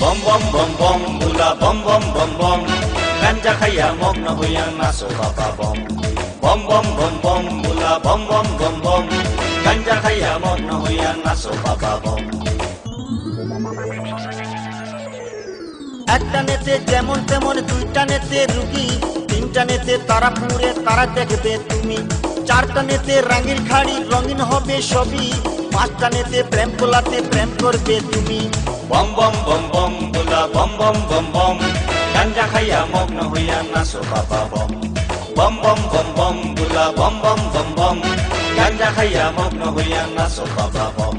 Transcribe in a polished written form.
Bomb বম বম বম বুলা বম বম বম বম গাঞ্জা খাইয়া মগ্ন হইয়া নাচো বাবা বম বম বম বম বম বুলা বম বম বম বম গাঞ্জা খাইয়া মগ্ন হইয়া নাচো বাবা বম। একটা নেতে যেমন তেমন, দুইটা নেতে রুগী, তিনটা নেতে তারা পুরে তারা দেখবে তুমি, চারটা নেতে রাঙির খাড়ি রঙিন হবে সবই, পাঁচটা নেতে প্রেম কোলাতে প্রেম করবে তুমি। বম বম বম বম বুলা বম বম বম বম গাঞ্জা খাইয়া মগ্ন হইয়া নাচো বাবা বম বম বম বম বম বুলা বম বম বম বম গাঞ্জা খাইয়া মগ্ন হইয়া নাচো বাবা বম।